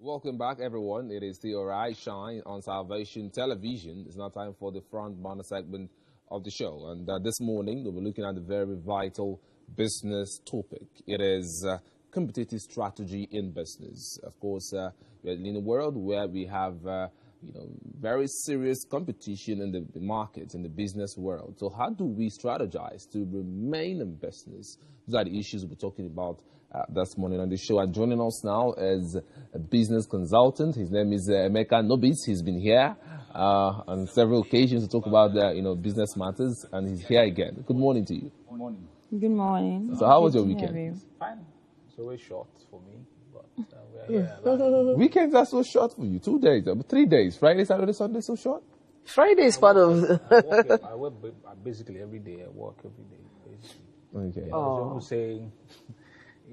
Welcome back, everyone. It is the Rise Shine on Salvation Television. It's now time for the front burner segment of the show. And this morning, we'll be looking at a very vital business topic. It is competitive strategy in business. Of course, we're in a world where we have very serious competition in the market, in the business world. So how do we strategize to remain in business? Those are the issues we're talking about this morning on the show. And joining us now is a business consultant. His name is Emeka Nobis. He's been here on several occasions to talk about business matters, and he's here again. Good morning to you. Good morning. Good morning. So how was your weekend? Fine. It's always short for me, but we're here. Weekends are so short for you. 2 days, 3 days. Friday, Saturday, Sunday, so short? Friday is part of... I work basically every day. I work every day, basically. Okay.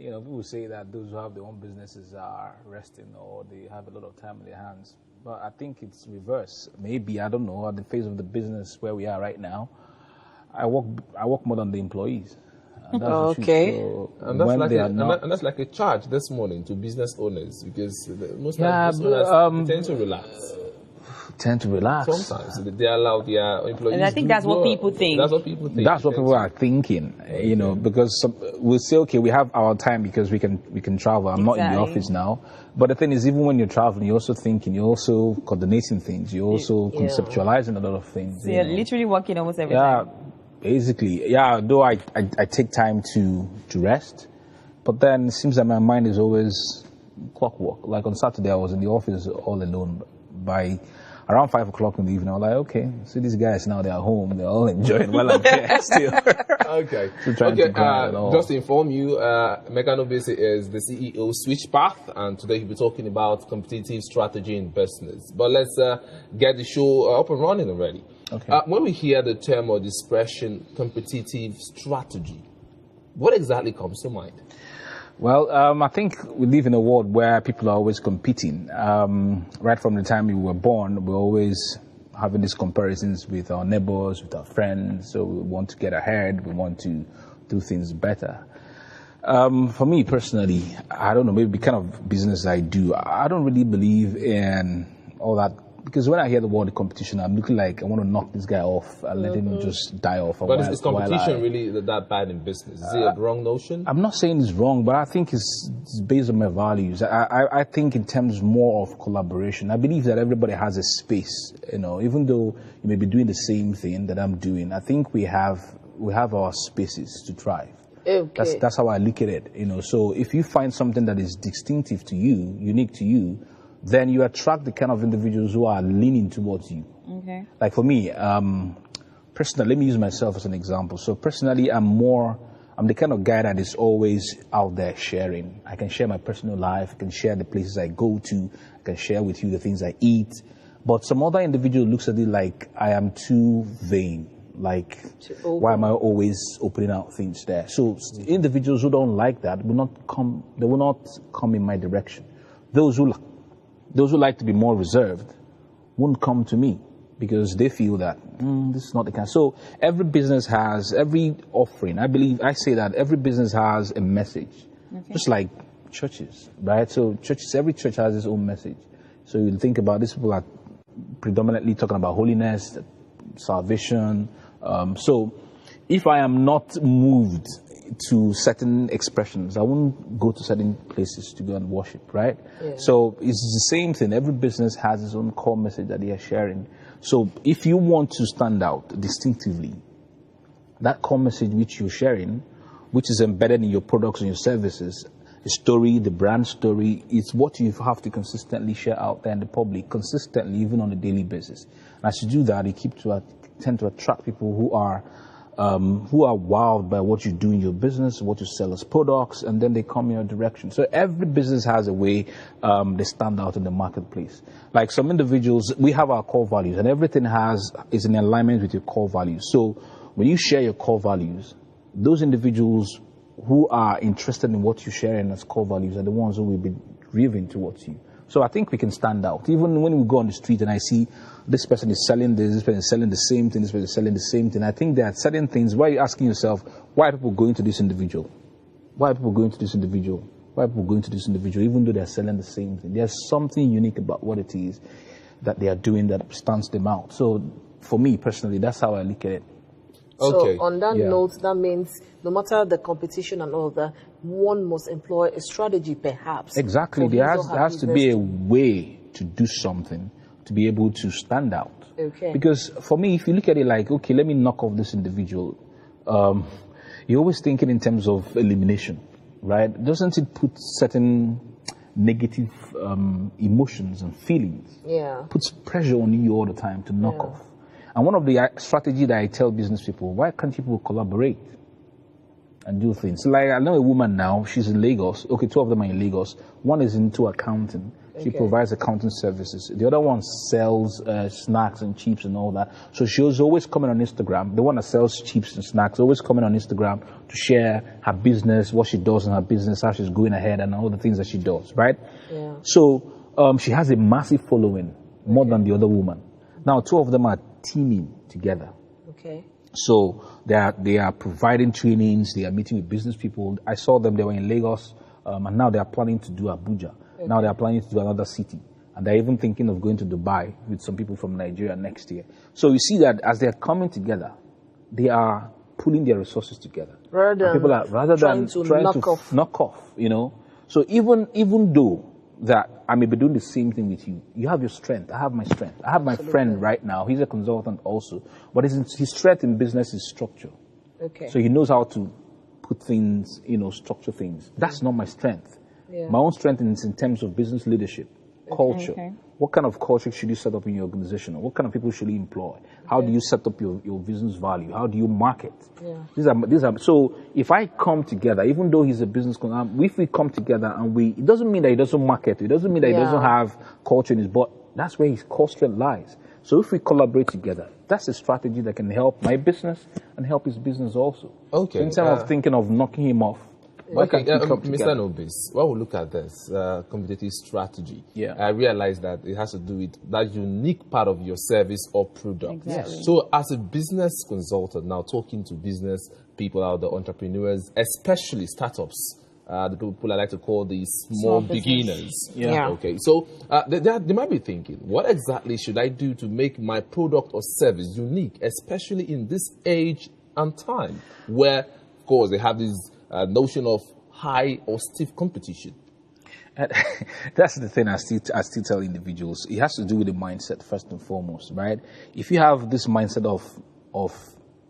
People say that those who have their own businesses are resting or they have a lot of time in their hands. But I think it's reverse. Maybe, I don't know, at the phase of the business where we are right now, I work more than the employees. And that's okay. So And that's like a charge this morning to business owners, because most times they tend to relax. Sometimes they allow their employees. And I think that's what people think. That's what people think. That's what people are thinking, because we'll say, okay, we have our time because we can travel. I'm not in the office now. But the thing is, even when you're traveling, you're also thinking, you're also coordinating things, you're also conceptualizing a lot of things. So you're literally working almost every time. Basically, though I take time to rest, but then it seems that my mind is always clockwork. Like on Saturday, I was in the office all alone. By around 5 o'clock in the evening, I was like, okay, see these guys now, they're home, they're all enjoying while I'm here still. Okay. So just to inform you, Emeka Nobis is the CEO Switchpath, and today he'll be talking about competitive strategy in business. But let's get the show up and running already. Okay. When we hear the term or the expression competitive strategy, what exactly comes to mind? Well, I think we live in a world where people are always competing. Right from the time we were born, we're always having these comparisons with our neighbors, with our friends. So we want to get ahead. We want to do things better. For me personally, I don't know, maybe the kind of business I do, I don't really believe in all that. Because when I hear the word competition, I'm looking like I want to knock this guy off and let him just die off. But is competition really that bad in business? Is it a wrong notion? I'm not saying it's wrong, but I think it's based on my values. I think in terms more of collaboration. I believe that everybody has a space, even though you may be doing the same thing that I'm doing. I think we have our spaces to thrive. Okay. That's how I look at it. So if you find something that is distinctive to you, unique to you, then you attract the kind of individuals who are leaning towards you. Okay. Like for me, personally, let me use myself as an example. So personally, I'm the kind of guy that is always out there sharing. I can share my personal life. I can share the places I go to. I can share with you the things I eat. But some other individual looks at it like I am too vain. Like, why am I always opening out things there? So individuals who don't like that will not come in my direction. Those who like to be more reserved won't come to me because they feel that this is not the kind. So every business has, every offering, I say that every business has a message, just like churches, right? So every church has its own message. So you think about these people are predominantly talking about holiness, salvation. So if I am not moved to certain expressions, I won't go to certain places to go and worship, right? Yeah. So it's the same thing. Every business has its own core message that they are sharing. So if you want to stand out distinctively, that core message which you're sharing, which is embedded in your products and your services, the story, the brand story, is what you have to consistently share out there in the public, consistently, even on a daily basis. And as you do that, you tend to attract people who are wowed by what you do in your business, what you sell as products, and then they come in your direction. So every business has a way they stand out in the marketplace. Like some individuals, we have our core values, and everything is in alignment with your core values. So when you share your core values, those individuals who are interested in what you're sharing as core values are the ones who will be driven towards you. So I think we can stand out. Even when we go on the street and I see this person is selling this person is selling the same thing, this person is selling the same thing, I think there are certain things where you're asking yourself, why are people going to this individual? Why are people going to this individual? Why are people going to this individual, even though they're selling the same thing? There's something unique about what it is that they are doing that stands them out. So for me personally, that's how I look at it. Okay. So on that note, that means no matter the competition and all that, one must employ a strategy perhaps. Exactly. There has to be a way to do something to be able to stand out. Okay. Because for me, if you look at it like, okay, let me knock off this individual, you're always thinking in terms of elimination, right? Doesn't it put certain negative emotions and feelings? Yeah. Puts pressure on you all the time to knock off. And one of the strategy that I tell business people, why can't people collaborate and do things? Like, I know a woman now, she's in Lagos. Okay, 2 of them are in Lagos. One is into accounting. She provides accounting services. The other one sells snacks and chips and all that. So she was always coming on Instagram. The one that sells chips and snacks, always coming on Instagram to share her business, what she does in her business, how she's going ahead, and all the things that she does, right? Yeah. So she has a massive following, more than the other woman. Now, 2 of them are teaming together. Okay. So they are providing trainings. They are meeting with business people. I saw them. They were in Lagos, and now they are planning to do Abuja. Okay. Now they are planning to do another city, and they're even thinking of going to Dubai with some people from Nigeria next year. So you see that as they're coming together, they are pulling their resources together. Rather than trying to knock off, you know. So even though that I may be doing the same thing with you, you have your strength. I have my strength. I have my friend right now. He's a consultant also, but his strength in business is structure. Okay. So he knows how to put things, structure things. That's not my strength. Yeah. My own strength is in terms of business leadership, culture. Okay. What kind of culture should you set up in your organization? What kind of people should you employ? How do you set up your business value? How do you market? Yeah. These are. So if I come together, even though he's a business, if we come together and it doesn't mean that he doesn't market. It doesn't mean that he doesn't have culture in his, but that's where his core strength lies. So if we collaborate together, that's a strategy that can help my business and help his business also. Okay. So in terms of thinking of knocking him off. Okay, Mr. Nobis, when we look at this competitive strategy, I realize that it has to do with that unique part of your service or product. Exactly. So as a business consultant, now talking to business people out there, entrepreneurs, especially startups, the people I like to call the small beginners. Yeah. Okay, so they might be thinking, what exactly should I do to make my product or service unique, especially in this age and time where, of course, they have this notion of high or stiff competition? That's the thing I still tell individuals. It has to do with the mindset first and foremost, right? If you have this mindset of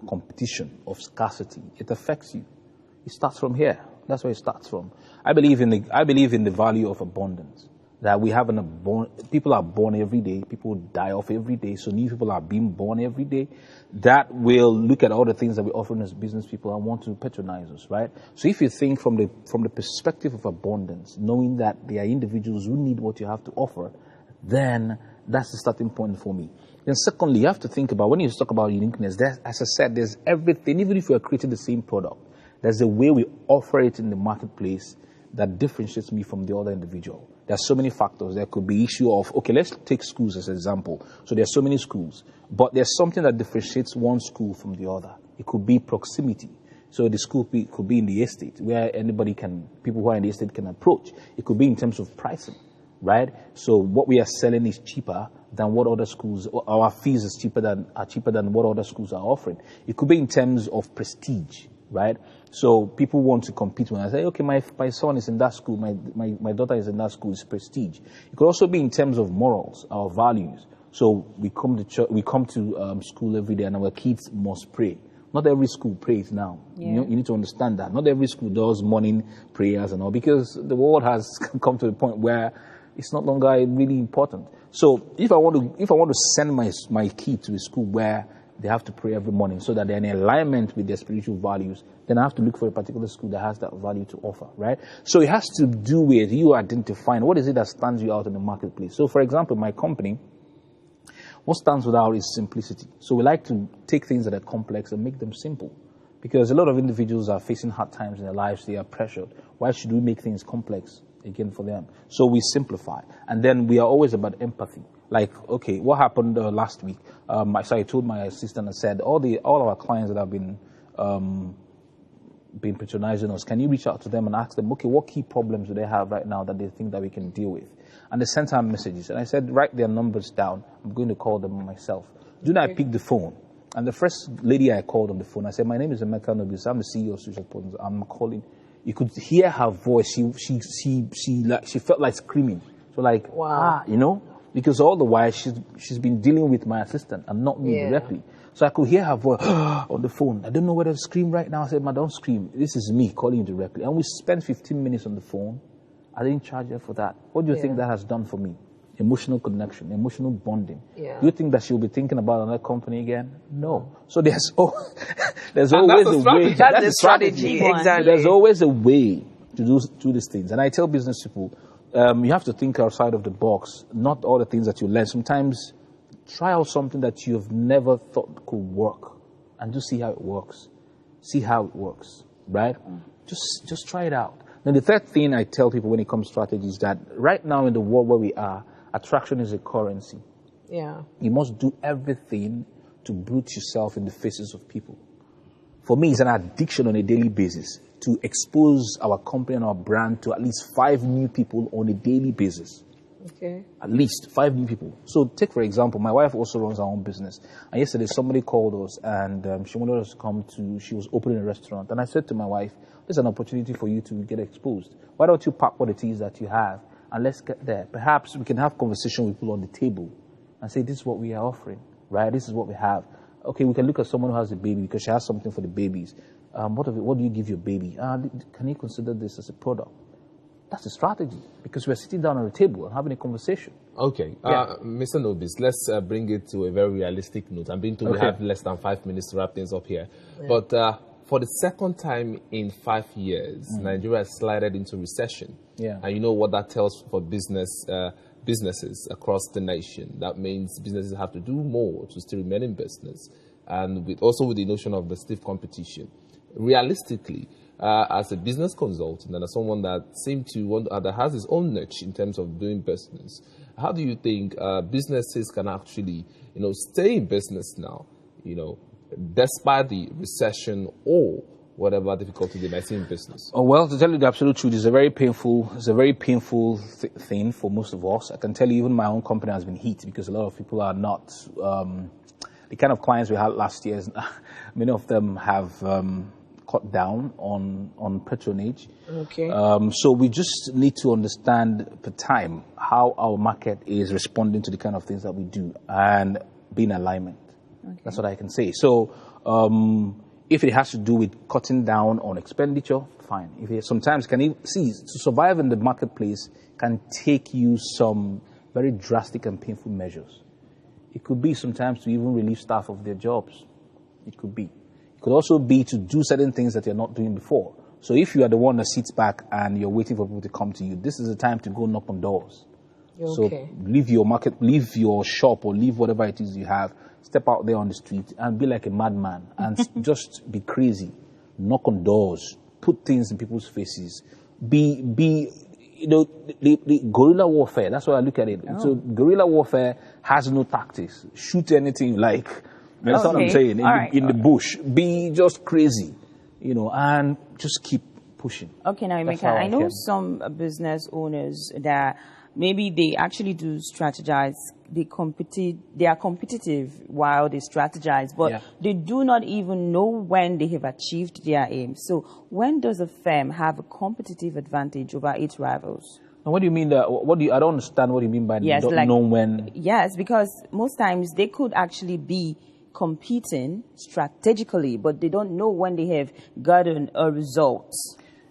competition, of scarcity, it affects you. It starts from here. That's where it starts from. I believe in the value of abundance. That we have people are born every day, people die off every day, so new people are being born every day. That will look at all the things that we're offering as business people and want to patronize us, right? So if you think from the perspective of abundance, knowing that there are individuals who need what you have to offer, then that's the starting point for me. Then secondly, you have to think about, when you talk about uniqueness, as I said, there's everything, even if we are creating the same product, there's a way we offer it in the marketplace that differentiates me from the other individual. There's so many factors. There could be issue of, okay, let's take schools as an example. So there's so many schools, but there's something that differentiates one school from the other. It could be proximity. So the school could be in the estate where people who are in the estate can approach. It could be in terms of pricing, right? So what we are selling is cheaper than what other schools, our fees are cheaper than what other schools are offering. It could be in terms of prestige, right? So people want to compete. When I say, okay, my son is in that school, my daughter is in that school, it's prestige. It could also be in terms of morals, our values. So we come to church, school every day, and our kids must pray. Not every school prays now. Yeah. You need to understand that. Not every school does morning prayers and all, because the world has come to the point where it's not longer really important. So if I want to send my kid to a school where they have to pray every morning so that they're in alignment with their spiritual values, then I have to look for a particular school that has that value to offer, right? So it has to do with you identifying what is it that stands you out in the marketplace. So for example, my company, what stands out is simplicity. So we like to take things that are complex and make them simple, because a lot of individuals are facing hard times in their lives. They are pressured. Why should we make things complex again for them? So we simplify. And then we are always about empathy. Like, okay, what happened last week? So I told my assistant, I said, all our clients that have been been patronizing us, can you reach out to them and ask them, okay, what key problems do they have right now that they think that we can deal with? And they sent out messages. And I said, write their numbers down. I'm going to call them myself. Do not pick the phone. And the first lady I called on the phone, I said, my name is Emeka Nobis. I'm the CEO of Social Partners. I'm calling. You could hear her voice. She felt like screaming. So like, wow. You know, because all the while she's been dealing with my assistant and not me directly. So I could hear her voice on the phone. I don't know whether to scream right now. I said, don't scream. This is me calling you directly. And we spent 15 minutes on the phone. I didn't charge her for that. What do you think that has done for me? Emotional connection, emotional bonding. Yeah. Do you think that she'll be thinking about another company again? No. So there's always a way. That's the strategy. Exactly. There's always a way to do these things. And I tell business people, you have to think outside of the box. Not all the things that you learn. Sometimes try out something that you have never thought could work, and just see how it works. See how it works, right? Just try it out. Then the third thing I tell people when it comes to strategy is that right now in the world where we are, attraction is a currency. Yeah. You must do everything to brute yourself in the faces of people. For me, it's an addiction on a daily basis to expose our company and our brand to at least 5 new people on a daily basis. Okay. At least 5 new people. So take, for example, my wife also runs her own business. And yesterday somebody called us and she wanted us to come to, she was opening a restaurant. And I said to my wife, there's an opportunity for you to get exposed. Why don't you pack what it is that you have and let's get there. Perhaps we can have conversation with people on the table and say, this is what we are offering, right? This is what we have. Okay, we can look at someone who has a baby because she has something for the babies. What do you give your baby? Can you consider this as a product? That's a strategy because we're sitting down on a table and having a conversation. Okay. Mr. Nobis, let's bring it to a very realistic note. I'm being told we have less than 5 minutes to wrap things up here. Yeah. But for the second time in 5 years, Nigeria has slided into recession. Yeah. And you know what that tells for businesses across the nation. That means businesses have to do more to still remain in business. And also with the notion of the stiff competition. Realistically, as a business consultant and as someone that that has his own niche in terms of doing business, how do you think businesses can actually, stay in business now, despite the recession or whatever difficulty they might see in business? Oh, well, to tell you the absolute truth, it's a very painful thing for most of us. I can tell you, even my own company has been hit because a lot of people are not the kind of clients we had last year. Many of them have cut down on patronage. Okay. So we just need to understand per time how our market is responding to the kind of things that we do and be in alignment. Okay. That's what I can say. So if it has to do with cutting down on expenditure, fine. Sometimes to survive in the marketplace can take you some very drastic and painful measures. It could be sometimes to even relieve staff of their jobs. It could be. It could also be to do certain things that you're not doing before. So if you are the one that sits back and you're waiting for people to come to you, this is the time to go knock on doors. Okay. So leave your market, leave your shop or leave whatever it is you have, step out there on the street and be like a madman and just be crazy. Knock on doors, put things in people's faces, be the guerrilla warfare. That's why I look at it. Oh. So guerrilla warfare has no tactics. Shoot anything you like. That's what I'm saying. In the bush, be just crazy, and just keep pushing. Okay, now Emeka, I know some business owners that maybe they actually do strategize. They are competitive while they strategize, but they do not even know when they have achieved their aim. So when does a firm have a competitive advantage over its rivals? And what do you mean that? I don't understand what you mean by don't know when. Yes, because most times they could actually be competing strategically, but they don't know when they have gotten a result.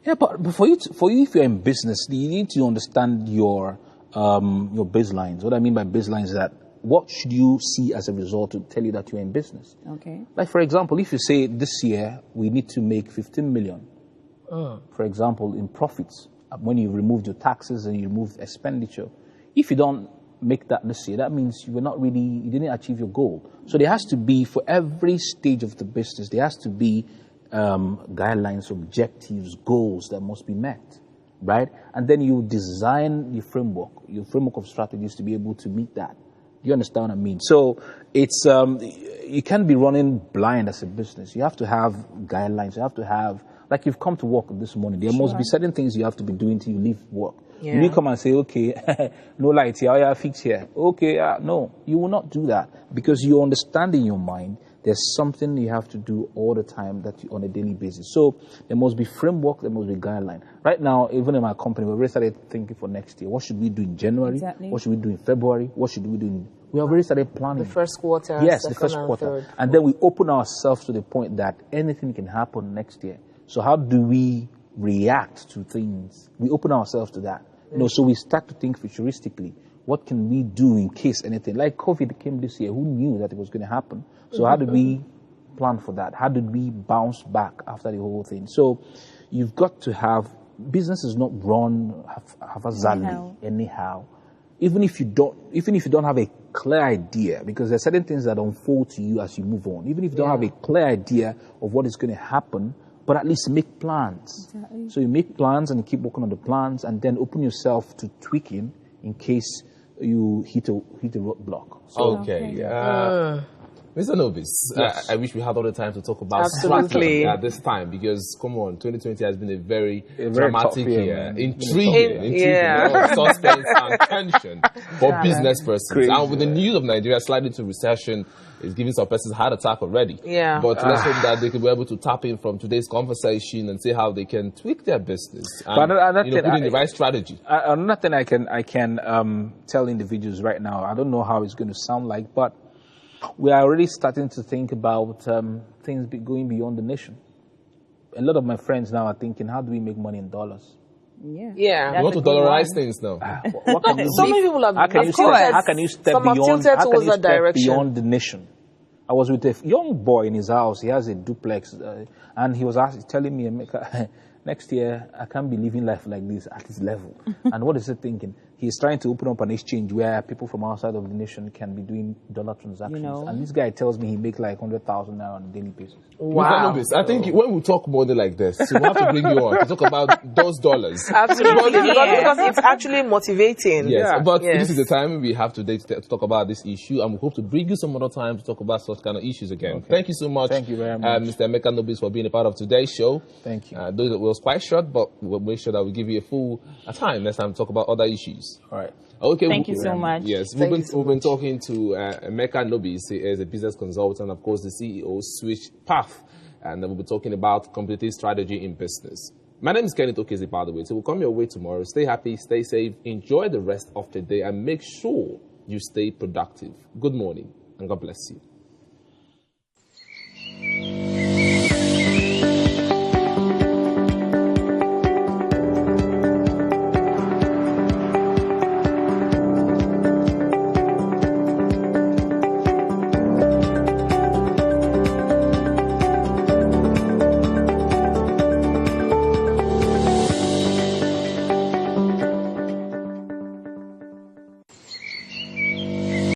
Yeah, but for you, if you're in business, you need to understand your baselines. What I mean by baselines is that what should you see as a result to tell you that you're in business? Okay. Like, for example, if you say this year we need to make 15 million, for example, in profits, when you removed your taxes and you removed expenditure, if you don't make that this year, that means you didn't achieve your goal. So there has to be, for every stage of the business, there has to be guidelines, objectives, goals that must be met. Right? And then you design your framework of strategies to be able to meet that. Do you understand what I mean? So it's you can't be running blind as a business. You have to have guidelines. You have to have Like you've come to work this morning. There must be certain things you have to be doing till you leave work. Yeah. You didn't come and say, okay, no light here, I fix here. Okay, no, you will not do that because you understand in your mind there's something you have to do all the time that you, on a daily basis. So there must be framework, there must be guideline. Right now, even in my company, we've already started thinking for next year. What should we do in January? Exactly. What should we do in February? What should we do in... We have already started planning. The first quarter. Yes, the first and quarter. third. And then we open ourselves to the point that anything can happen next year. So how do we react to things? We open ourselves to that. So we start to think futuristically. What can we do in case anything? Like COVID came this year. Who knew that it was going to happen? So how did we plan for that? How did we bounce back after the whole thing? So you've got to have... Business is not run haphazardly, anyhow. Even if you don't have a clear idea, because there's certain things that unfold to you as you move on. Even if you don't have a clear idea of what is going to happen, but at least make plans. Exactly. So you make plans and you keep working on the plans, and then open yourself to tweaking in case you hit a roadblock. So, Okay. Mr. Nobis, Yes. I wish we had all the time to talk about Absolutely. strategy at this time because, come on, 2020 has been a very dramatic tough year, year. man. Intriguing, Yeah. a lot of suspense and tension for business persons. Crazy, and with the news of Nigeria sliding into recession, it's giving some persons heart attack already. Yeah. But let's hope that they can be able to tap in from today's conversation and see how they can tweak their business and But another put in the right strategy. Another thing I can tell individuals right now, I don't know how it's going to sound like, but we are already starting to think about things going beyond the nation. A lot of my friends now are thinking, how do we make money in dollars? Yeah. We want to dollarize things now. What can you So many people have how can you step some have beyond? tilted How can towards you that step direction. beyond the nation? I was with a young boy in his house. He has a duplex, and he was telling me, Emeka, next year I can't be living life like this at this level. And what is he thinking? He's trying to open up an exchange where people from outside of the nation can be doing dollar transactions. And this guy tells me he makes like 100,000 now on a daily basis. Wow. I think when we talk money like this, we have to bring you on to talk about those dollars. Absolutely. Yeah. Because it's actually motivating. Yes, Yeah. but Yes. this is the time we have today to talk about this issue, and we hope to bring you some other time to talk about such kind of issues again. Thank you so much. Thank you very much. Mr. Emeka Nobis, for being a part of today's show. Thank you. Though it was quite short, but we'll make sure that we give you a full time next time to talk about other issues. All right. Okay. Thank you so much. Yes, Thank we've you so been talking to Emeka Nobis. He is a business consultant, of course, the CEO Switch Path, and we'll be talking about competitive strategy in business. My name is Kenneth Okezi, by the way, so we'll come your way tomorrow. Stay happy, stay safe, enjoy the rest of the day, and make sure you stay productive. Good morning, and God bless you.